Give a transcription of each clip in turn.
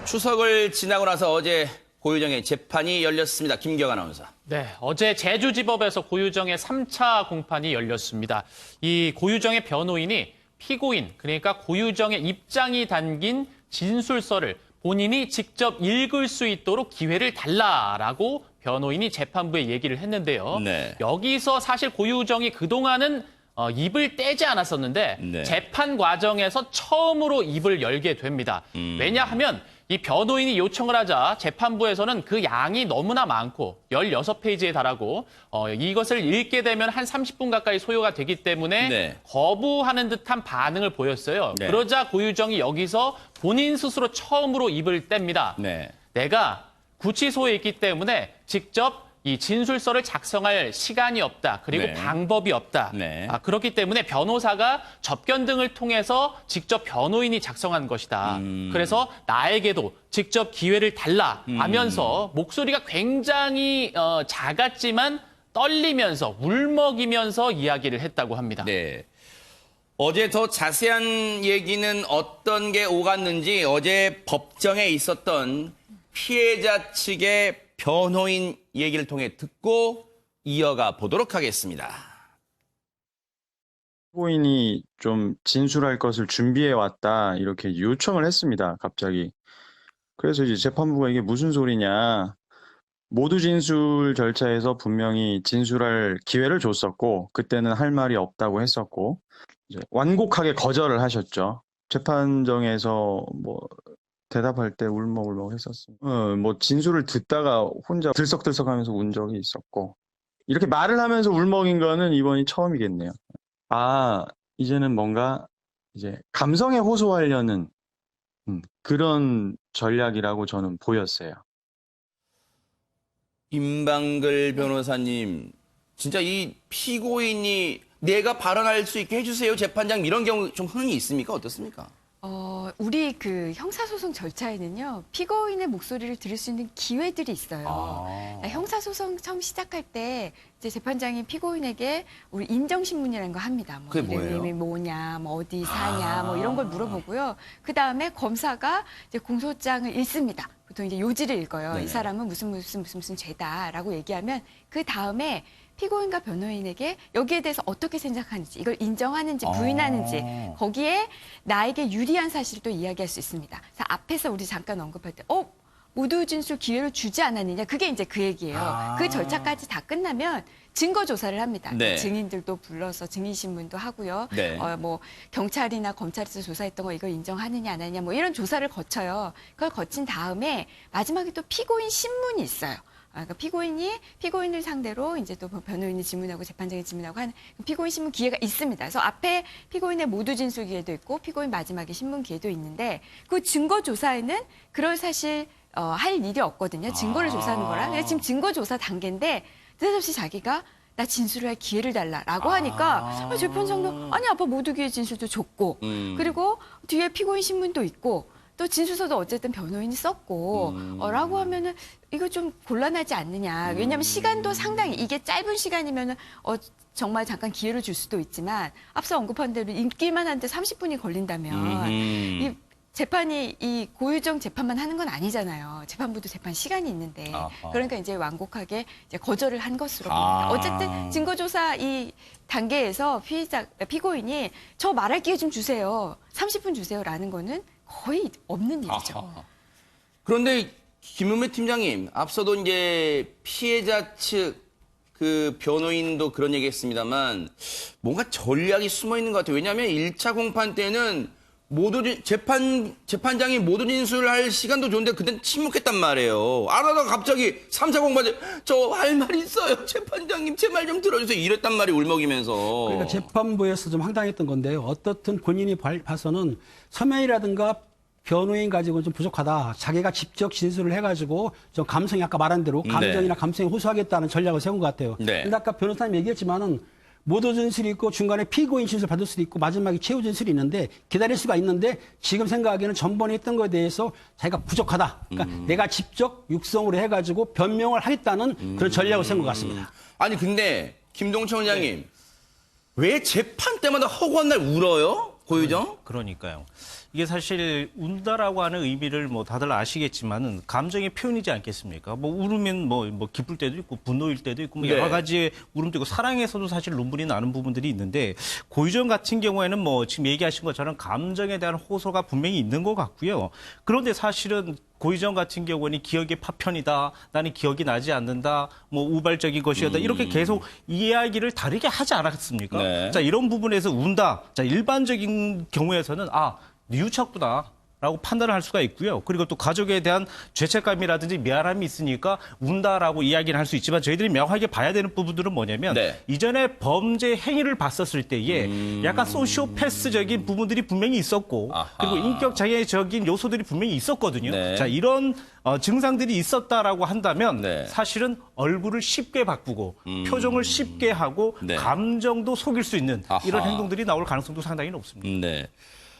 추석을 지나고 나서 어제 고유정의 재판이 열렸습니다. 김기영 아나운서. 네, 어제 제주지법에서 고유정의 3차 공판이 열렸습니다. 이 고유정의 변호인이 피고인, 그러니까 고유정의 입장이 담긴 진술서를 본인이 직접 읽을 수 있도록 기회를 달라라고 변호인이 재판부에 얘기를 했는데요. 네. 여기서 사실 고유정이 그동안은 입을 떼지 않았었는데 네. 재판 과정에서 처음으로 입을 열게 됩니다. 왜냐하면 이 변호인이 요청을 하자 재판부에서는 그 양이 너무나 많고 16페이지에 달하고 이것을 읽게 되면 한 30분 가까이 소요가 되기 때문에 네. 거부하는 듯한 반응을 보였어요. 네. 그러자 고유정이 여기서 본인 스스로 처음으로 입을 뗍니다. 네. 내가 구치소에 있기 때문에 직접 이 진술서를 작성할 시간이 없다. 그리고 네. 방법이 없다. 네. 그렇기 때문에 변호사가 접견 등을 통해서 직접 변호인이 작성한 것이다. 그래서 나에게도 직접 기회를 달라 하면서 목소리가 굉장히 작았지만 떨리면서 울먹이면서 이야기를 했다고 합니다. 네. 어제 더 자세한 얘기는 어떤 게 오갔는지 어제 법정에 있었던 피해자 측의 변호인 얘기를 통해 듣고 이어가 보도록 하겠습니다. 피고인이 좀 진술할 것을 준비해 왔다 이렇게 요청을 했습니다. 갑자기. 그래서 이제 재판부가 이게 무슨 소리냐. 모두 진술 절차에서 분명히 진술할 기회를 줬었고 그때는 할 말이 없다고 했었고 이제 완곡하게 거절을 하셨죠. 재판정에서 뭐 대답할 때 울먹울먹 했었습니다. 뭐 진술을 듣다가 혼자 들썩들썩하면서 운 적이 있었고 이렇게 말을 하면서 울먹인 거는 이번이 처음이겠네요. 이제는 뭔가 이제 감성에 호소하려는 그런 전략이라고 저는 보였어요. 임방글 변호사님, 진짜 이 피고인이 내가 발언할 수 있게 해주세요, 재판장 이런 경우 좀 흔히 있습니까? 어떻습니까? 우리 그 형사소송 절차에는요, 피고인의 목소리를 들을 수 있는 기회들이 있어요. 형사소송 처음 시작할 때 이제 재판장이 피고인에게 우리 인정신문이라는 거 합니다. 뭐 그게 뭐예요? 이름이 뭐냐, 뭐 어디 사냐, 뭐 이런 걸 물어보고요. 그 다음에 검사가 이제 공소장을 읽습니다. 보통 이제 요지를 읽어요. 네네. 이 사람은 무슨 죄다라고 얘기하면 그 다음에 피고인과 변호인에게 여기에 대해서 어떻게 생각하는지, 이걸 인정하는지 부인하는지 거기에 나에게 유리한 사실도 이야기할 수 있습니다. 그래서 앞에서 우리 잠깐 언급할 때 모두 진술 기회를 주지 않았느냐, 그게 이제 그 얘기예요. 그 절차까지 다 끝나면 증거 조사를 합니다. 네. 증인들도 불러서 증인신문도 하고요. 네. 뭐 경찰이나 검찰에서 조사했던 거 이거 인정하느냐 안 하느냐 뭐 이런 조사를 거쳐요. 그걸 거친 다음에 마지막에 또 피고인 신문이 있어요. 그러니까 피고인을 상대로 이제 또 변호인이 질문하고 재판장이 질문하고 하는 피고인 신문 기회가 있습니다. 그래서 앞에 피고인의 모두 진술 기회도 있고 피고인 마지막에 신문 기회도 있는데 그 증거 조사에는 그럴 사실 할 일이 없거든요. 증거를 조사하는 거라. 그래서 지금 증거 조사 단계인데 느닷없이 자기가 나 진술을 할 기회를 달라라고 하니까 재판장도 아니 아빠 모두 기회 진술도 줬고 그리고 뒤에 피고인 신문도 있고 또 진술서도 어쨌든 변호인이 썼고 라고 하면은 이거 좀 곤란하지 않느냐. 왜냐하면 시간도 상당히 이게 짧은 시간이면은 정말 잠깐 기회를 줄 수도 있지만 앞서 언급한 대로 읽기만 하는데 30분이 걸린다면 이 재판이 이 고유정 재판만 하는 건 아니잖아요. 재판부도 재판 시간이 있는데 그러니까 이제 완곡하게 이제 거절을 한 것으로 봅니다. 어쨌든 증거조사 이 단계에서 피고인이 저 말할 기회 좀 주세요. 30분 주세요라는 거는 거의 없는 일이죠. 그런데 김은배 팀장님, 앞서도 이제 피해자 측 그 변호인도 그런 얘기했습니다만 뭔가 전략이 숨어 있는 것 같아요. 왜냐하면 1차 공판 때는 재판장이 모두 진술할 시간도 좋은데 그땐 침묵했단 말이에요. 알아다가 갑자기 3차 공판 때 저 할 말 있어요. 재판장님 제 말 좀 들어주세요. 이랬단 말이 울먹이면서. 그러니까 재판부에서 좀 황당했던 건데요. 어떻든 본인이 봐서는 서면이라든가 변호인 가지고는 좀 부족하다. 자기가 직접 진술을 해가지고 좀 감성이 아까 말한 대로 감정이나 감성에 호소하겠다는 전략을 세운 것 같아요. 네. 근데 아까 변호사님 얘기했지만은 모두 진술이 있고 중간에 피고인 진술 받을 수도 있고 마지막에 최후 진술이 있는데 기다릴 수가 있는데 지금 생각하기에는 전번에 했던 거에 대해서 자기가 부족하다. 그러니까 내가 직접 육성으로 해가지고 변명을 하겠다는 그런 전략을 세운 것 같습니다. 아니 근데 김동철 원장님 왜 재판 때마다 허구한 날 울어요? 고유정? 그러니까요. 이게 사실 운다라고 하는 의미를 뭐 다들 아시겠지만은 감정의 표현이지 않겠습니까? 뭐 울으면 뭐 기쁠 때도 있고 분노일 때도 있고 뭐 네. 여러 가지의 울음도 있고 사랑에서도 사실 눈물이 나는 부분들이 있는데 고유정 같은 경우에는 뭐 지금 얘기하신 것처럼 감정에 대한 호소가 분명히 있는 것 같고요. 그런데 사실은 고유정 같은 경우는 기억의 파편이다. 나는 기억이 나지 않는다. 뭐 우발적인 것이었다. 이렇게 계속 이야기를 다르게 하지 않았습니까? 네. 자, 이런 부분에서 운다. 자, 일반적인 경우에서는 뉘우쳤구나. 라고 판단을 할 수가 있고요. 그리고 또 가족에 대한 죄책감이라든지 미안함이 있으니까 운다라고 이야기를 할 수 있지만 저희들이 명확하게 봐야 되는 부분들은 뭐냐면 네. 이전에 범죄 행위를 봤었을 때에 약간 소시오패스적인 부분들이 분명히 있었고 아하. 그리고 인격 장애적인 요소들이 분명히 있었거든요. 네. 자, 이런 증상들이 있었다라고 한다면 네. 사실은 얼굴을 쉽게 바꾸고 표정을 쉽게 하고 네. 감정도 속일 수 있는 이런 아하. 행동들이 나올 가능성도 상당히 높습니다. 네.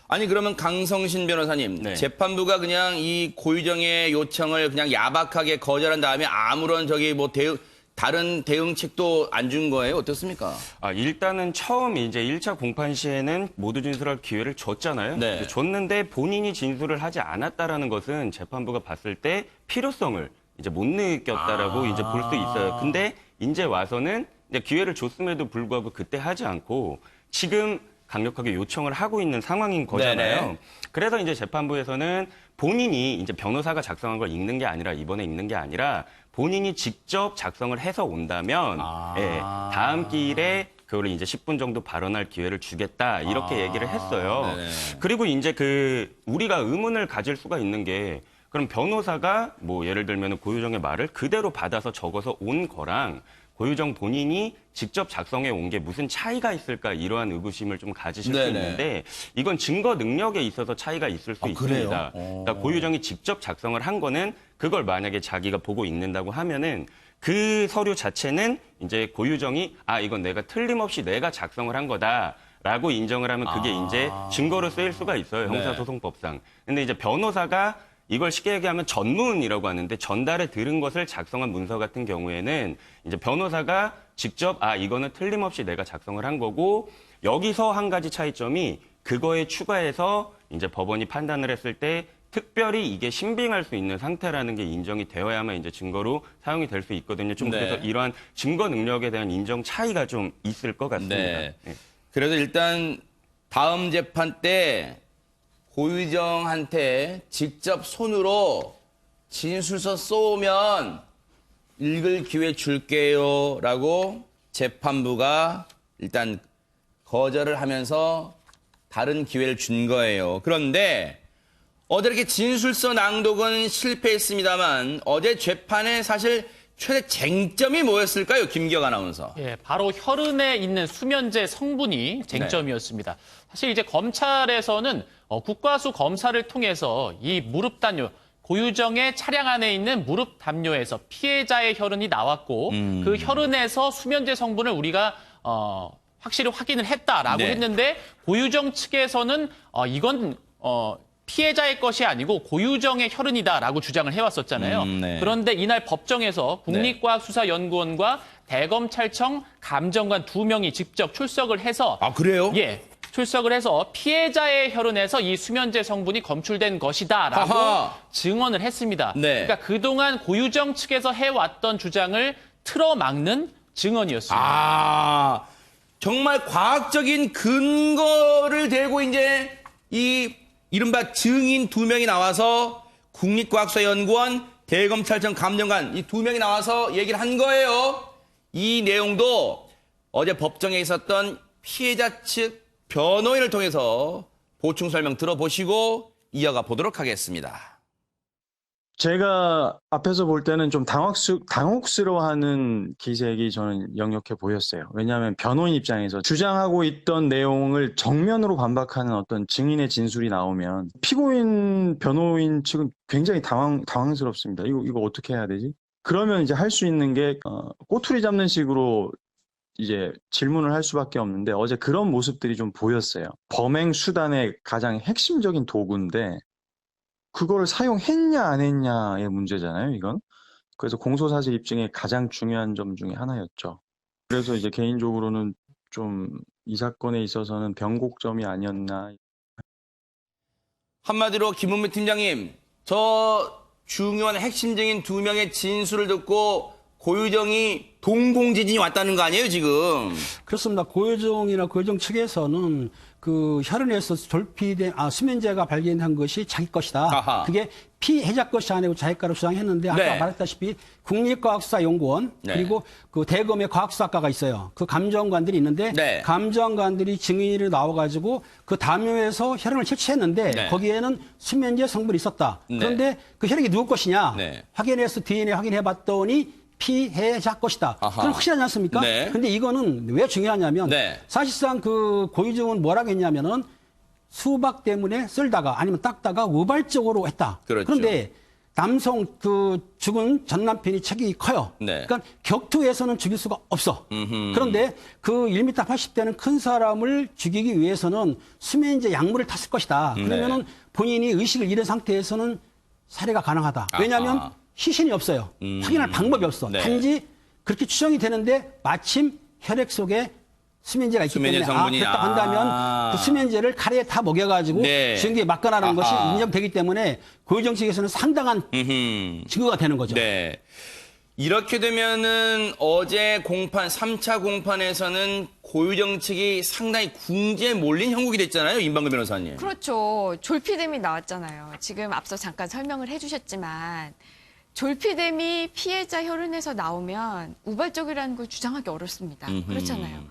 아니 그러면 강성신 변호사님, 네. 재판부가 그냥 이 고유정의 요청을 그냥 야박하게 거절한 다음에 아무런 다른 대응책도 안 준 거예요? 어떻습니까? 일단은 처음 이제 1차 공판 시에는 모두 진술할 기회를 줬잖아요. 네. 줬는데 본인이 진술을 하지 않았다라는 것은 재판부가 봤을 때 필요성을 이제 못 느꼈다라고 이제 볼 수 있어요. 근데 이제 와서는 이제 기회를 줬음에도 불구하고 그때 하지 않고 지금 강력하게 요청을 하고 있는 상황인 거잖아요. 네네. 그래서 이제 재판부에서는 본인이 이제 변호사가 작성한 걸 읽는 게 아니라 이번에 읽는 게 아니라 본인이 직접 작성을 해서 온다면 예, 다음 기일에 그거를 이제 10분 정도 발언할 기회를 주겠다 이렇게 얘기를 했어요. 네네. 그리고 이제 우리가 의문을 가질 수가 있는 게 그럼 변호사가 뭐 예를 들면 고유정의 말을 그대로 받아서 적어서 온 거랑 고유정 본인이 직접 작성해 온 게 무슨 차이가 있을까 이러한 의구심을 좀 가지실 수 네네. 있는데 이건 증거 능력에 있어서 차이가 있을 수 있습니다. 그러니까 고유정이 직접 작성을 한 거는 그걸 만약에 자기가 보고 읽는다고 하면은 그 서류 자체는 이제 고유정이 이건 내가 틀림없이 내가 작성을 한 거다라고 인정을 하면 그게 이제 증거로 쓰일 수가 있어요. 형사소송법상. 근데 이제 변호사가 이걸 쉽게 얘기하면 전문이라고 하는데 전달에 들은 것을 작성한 문서 같은 경우에는 이제 변호사가 직접 이거는 틀림없이 내가 작성을 한 거고 여기서 한 가지 차이점이 그거에 추가해서 이제 법원이 판단을 했을 때 특별히 이게 신빙할 수 있는 상태라는 게 인정이 되어야만 이제 증거로 사용이 될 수 있거든요. 좀 네. 그래서 이러한 증거 능력에 대한 인정 차이가 좀 있을 것 같습니다. 네. 네. 그래서 일단 다음 재판 때 고유정한테 직접 손으로 진술서 쏘면 읽을 기회 줄게요 라고 재판부가 일단 거절을 하면서 다른 기회를 준 거예요. 그런데 어제 이렇게 진술서 낭독은 실패했습니다만 어제 재판에 사실 최대 쟁점이 뭐였을까요? 김기혁 아나운서. 예, 바로 혈흔에 있는 수면제 성분이 쟁점이었습니다. 사실 이제 검찰에서는 국과수 검사를 통해서 이 무릎 담요, 고유정의 차량 안에 있는 무릎 담요에서 피해자의 혈흔이 나왔고 그 혈흔에서 수면제 성분을 우리가 확실히 확인을 했다라고 네. 했는데 고유정 측에서는 이건 피해자의 것이 아니고 고유정의 혈흔이다라고 주장을 해왔었잖아요. 네. 그런데 이날 법정에서 국립과학수사연구원과 대검찰청 감정관 2명이 직접 출석을 해서 그래요? 예, 출석을 해서 피해자의 혈흔에서 이 수면제 성분이 검출된 것이다라고 아하. 증언을 했습니다. 네. 그러니까 그동안 고유정 측에서 해왔던 주장을 틀어막는 증언이었습니다. 정말 과학적인 근거를 대고 이제 이른바 증인 2명이 나와서 국립과학수사연구원, 대검찰청 감정관 이 2명이 나와서 얘기를 한 거예요. 이 내용도 어제 법정에 있었던 피해자 측 변호인을 통해서 보충 설명 들어보시고 이어가 보도록 하겠습니다. 제가 앞에서 볼 때는 좀 당혹스러워하는 기색이 저는 역력해 보였어요. 왜냐하면 변호인 입장에서 주장하고 있던 내용을 정면으로 반박하는 어떤 증인의 진술이 나오면 피고인 변호인 측은 굉장히 당황스럽습니다. 이거 어떻게 해야 되지? 그러면 이제 할 수 있는 게 꼬투리 잡는 식으로 이제 질문을 할 수밖에 없는데 어제 그런 모습들이 좀 보였어요. 범행 수단의 가장 핵심적인 도구인데 그거를 사용했냐 안 했냐의 문제잖아요, 이건. 그래서 공소사실 입증의 가장 중요한 점 중에 하나였죠. 그래서 이제 개인적으로는 좀 이 사건에 있어서는 변곡점이 아니었나. 한마디로 김은미 팀장님, 저 중요한 핵심적인 2명의 진술을 듣고 고유정이 동공지진이 왔다는 거 아니에요, 지금? 그렇습니다. 고유정이나 고유정 측에서는 그 혈흔에서 수면제가 발견한 것이 자기 것이다. 아하. 그게 피해자 것이 아니고 자기 거라고 주장했는데 아까 네. 말했다시피 국립과학수사연구원 네. 그리고 그 대검의 과학수사과가 있어요. 그 감정관들이 있는데 네. 감정관들이 증인으로 나와가지고 그 담요에서 혈흔을 채취했는데 네. 거기에는 수면제 성분이 있었다. 네. 그런데 그 혈액이 누구 것이냐 네. 확인해서 DNA 확인해봤더니 피해자 것이다. 아하. 그건 확실하지 않습니까? 네. 근데 이거는 왜 중요하냐면 네. 사실상 그 고유정은 뭐라고 했냐면은 수박 때문에 쓸다가 아니면 닦다가 우발적으로 했다. 그렇죠. 그런데 남성 그 죽은 전 남편이 책이 커요. 네. 그러니까 격투에서는 죽일 수가 없어. 그런데 그 1m 80대는 큰 사람을 죽이기 위해서는 수면제 약물을 탔을 것이다. 그러면은 네. 본인이 의식을 잃은 상태에서는 살해가 가능하다. 왜냐하면 아하. 시신이 없어요. 확인할 방법이 없어. 네. 단지 그렇게 추정이 되는데 마침 혈액 속에 수면제가 있기 수면제 때문에 성분이, 됐다 한다면 그 수면제를 칼에 다 먹여가지고 네. 증거에 막가라는 것이 아하. 인정되기 때문에 고유정 측에서는 상당한 증거가 되는 거죠. 네. 이렇게 되면은 어제 공판, 3차 공판에서는 고유정 측이 상당히 궁지에 몰린 형국이 됐잖아요, 임방근 변호사님. 그렇죠. 졸피뎀이 나왔잖아요. 지금 앞서 잠깐 설명을 해주셨지만 졸피뎀이 피해자 혈흔에서 나오면 우발적이라는 걸 주장하기 어렵습니다. 그렇잖아요.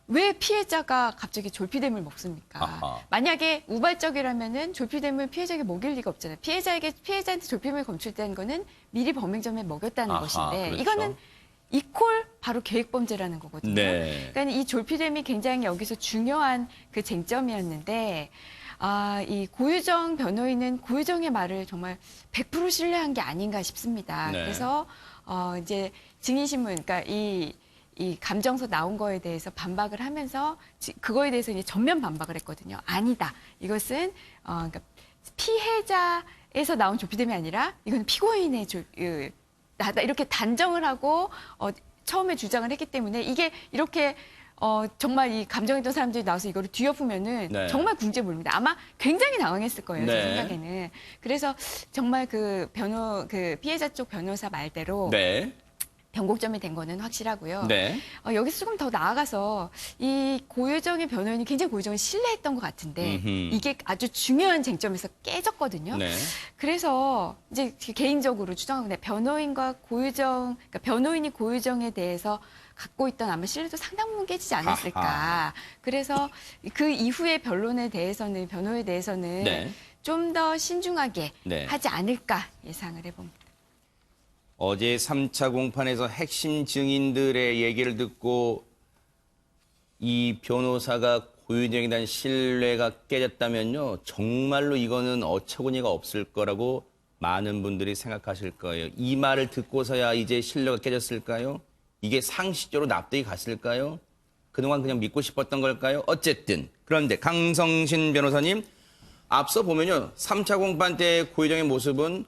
왜 피해자가 갑자기 졸피뎀을 먹습니까? 아하. 만약에 우발적이라면은 졸피뎀을 피해자에게 먹일 리가 없잖아요. 피해자한테 졸피뎀을 검출된 거는 미리 범행점에 먹였다는 아하, 것인데 그렇죠. 이거는 이콜 바로 계획범죄라는 거거든요. 네. 그러니까 이 졸피뎀이 굉장히 여기서 중요한 그 쟁점이었는데 이 고유정 변호인은 고유정의 말을 정말 100% 신뢰한 게 아닌가 싶습니다. 네. 그래서 이제 증인신문, 그러니까 이 감정서 나온 거에 대해서 반박을 하면서 그거에 대해서 이제 전면 반박을 했거든요. 아니다. 이것은 그러니까 피해자에서 나온 졸피뎀이 아니라 이건 피고인의 나다 이렇게 단정을 하고 처음에 주장을 했기 때문에 이게 이렇게 정말 이 감정했던 사람들이 나와서 이거를 뒤엎으면은 네. 정말 궁지에몰립니다. 아마 굉장히 당황했을 거예요. 제 네. 생각에는. 그래서 정말 그 피해자 쪽 변호사 말대로 네. 변곡점이 된 거는 확실하고요. 네. 여기서 조금 더 나아가서 이 고유정의 변호인이 굉장히 고유정을 신뢰했던 것 같은데 이게 아주 중요한 쟁점에서 깨졌거든요. 네. 그래서 이제 개인적으로 주장하고 변호인과 고유정, 그러니까 변호인이 고유정에 대해서 갖고 있던 아마 신뢰도 상당 부분 깨지지 않았을까. 하하. 그래서 그 이후의 변론에 대해서는 변호에 대해서는 네. 좀 더 신중하게 네. 하지 않을까 예상을 해봅니다. 어제 3차 공판에서 핵심 증인들의 얘기를 듣고 이 변호사가 고유정에 대한 신뢰가 깨졌다면요. 정말로 이거는 어처구니가 없을 거라고 많은 분들이 생각하실 거예요. 이 말을 듣고서야 이제 신뢰가 깨졌을까요? 이게 상식적으로 납득이 갔을까요? 그동안 그냥 믿고 싶었던 걸까요? 어쨌든 그런데 강성신 변호사님 앞서 보면요. 3차 공판 때 고유정의 모습은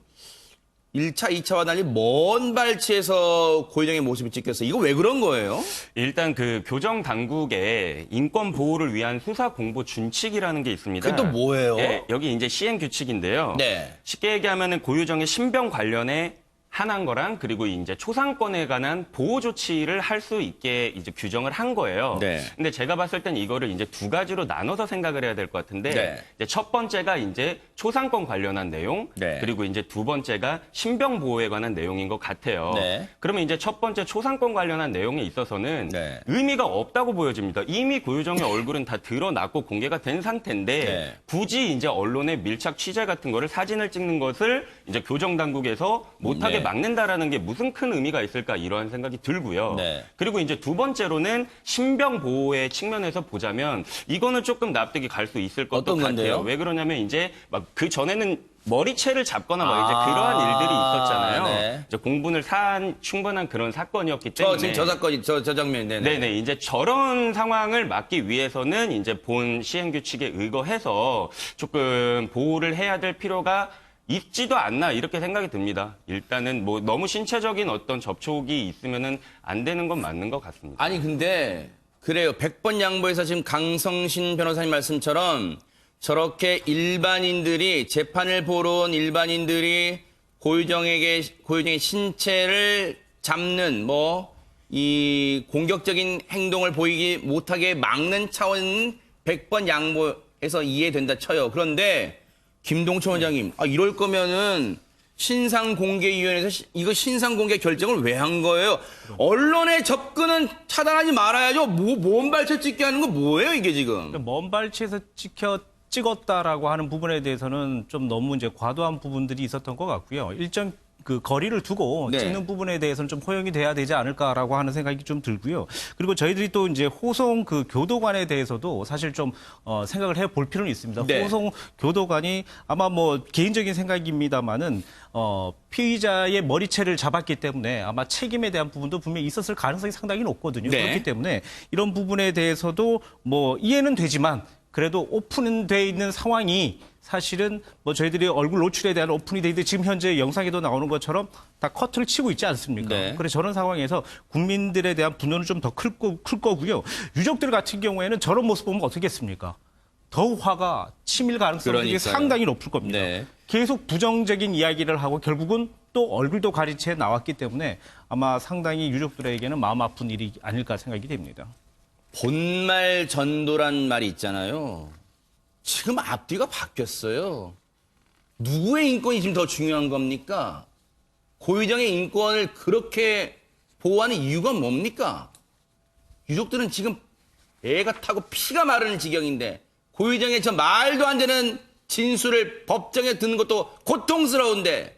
1차, 2차와 달리 먼 발치에서 고유정의 모습이 찍혔어요. 이거 왜 그런 거예요? 일단 그 교정 당국의 인권 보호를 위한 수사 공보 준칙이라는 게 있습니다. 그게 또 뭐예요? 예, 여기 이제 시행 규칙인데요. 네. 쉽게 얘기하면은 고유정의 신병 관련해 한한 거랑 그리고 이제 초상권에 관한 보호 조치를 할 수 있게 이제 규정을 한 거예요. 네. 근데 제가 봤을 땐 이거를 이제 두 가지로 나눠서 생각을 해야 될 것 같은데 네. 이제 첫 번째가 이제 초상권 관련한 내용, 네. 그리고 이제 두 번째가 신병 보호에 관한 내용인 것 같아요. 네. 그러면 이제 첫 번째 초상권 관련한 내용에 있어서는 네. 의미가 없다고 보여집니다. 이미 고유정의 얼굴은 다 드러났고 공개가 된 상태인데 네. 굳이 이제 언론의 밀착 취재 같은 거를 사진을 찍는 것을 이제 교정 당국에서 못하게 네. 막는다라는 게 무슨 큰 의미가 있을까 이러한 생각이 들고요. 네. 그리고 이제 두 번째로는 신병 보호의 측면에서 보자면 이거는 조금 납득이 갈 수 있을 것도 어떤 건데요? 같아요. 왜 그러냐면 이제 막 그 전에는 머리채를 잡거나 막 이제 그러한 일들이 있었잖아요. 네. 이제 공분을 사한 충분한 그런 사건이었기 때문에. 지금 저 사건이 저 장면 네네. 이제 저런 상황을 막기 위해서는 이제 본 시행규칙에 의거해서 조금 보호를 해야 될 필요가 있지도 않나 이렇게 생각이 듭니다. 일단은 뭐 너무 신체적인 어떤 접촉이 있으면은 안 되는 건 맞는 것 같습니다. 아니 근데 그래요. 100번 양보해서 지금 강성신 변호사님 말씀처럼 저렇게 일반인들이 재판을 보러 온 일반인들이 고유정의 신체를 잡는 이 공격적인 행동을 보이기 못하게 막는 차원은 100번 양보해서 이해된다 쳐요. 그런데 김동철 원장님, 이럴 거면은 신상공개위원회에서 이거 신상공개 결정을 왜 한 거예요? 언론의 접근은 차단하지 말아야죠. 먼 발치 찍게 하는 거 뭐예요, 이게 지금? 먼 발치에서 찍었다라고 하는 부분에 대해서는 좀 너무 이제 과도한 부분들이 있었던 것 같고요. 일정 그 거리를 두고 네. 찍는 부분에 대해서는 좀 허용이 돼야 되지 않을까라고 하는 생각이 좀 들고요. 그리고 저희들이 또 이제 호송 그 교도관에 대해서도 사실 좀 생각을 해볼 필요는 있습니다. 네. 호송 교도관이 아마 뭐 개인적인 생각입니다만은 피의자의 머리채를 잡았기 때문에 아마 책임에 대한 부분도 분명히 있었을 가능성이 상당히 높거든요. 네. 그렇기 때문에 이런 부분에 대해서도 뭐 이해는 되지만 그래도 오픈돼 있는 상황이 사실은 뭐 저희들이 얼굴 노출에 대한 오픈이 돼 있는데 지금 현재 영상에도 나오는 것처럼 다 커트를 치고 있지 않습니까? 네. 그래서 저런 상황에서 국민들에 대한 분노는 좀 더 클 거고요. 유족들 같은 경우에는 저런 모습 보면 어떻겠습니까? 더욱 화가 치밀 가능성이 그러니까요. 상당히 높을 겁니다. 네. 계속 부정적인 이야기를 하고 결국은 또 얼굴도 가리채 나왔기 때문에 아마 상당히 유족들에게는 마음 아픈 일이 아닐까 생각이 됩니다. 본말 전도란 말이 있잖아요. 지금 앞뒤가 바뀌었어요. 누구의 인권이 지금 더 중요한 겁니까? 고유정의 인권을 그렇게 보호하는 이유가 뭡니까? 유족들은 지금 애가 타고 피가 마르는 지경인데 고유정의 저 말도 안 되는 진술을 법정에 듣는 것도 고통스러운데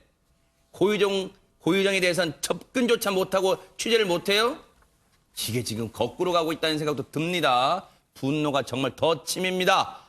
고유정에 대해서는 접근조차 못하고 취재를 못해요? 이게 지금 거꾸로 가고 있다는 생각도 듭니다. 분노가 정말 더 치밉니다.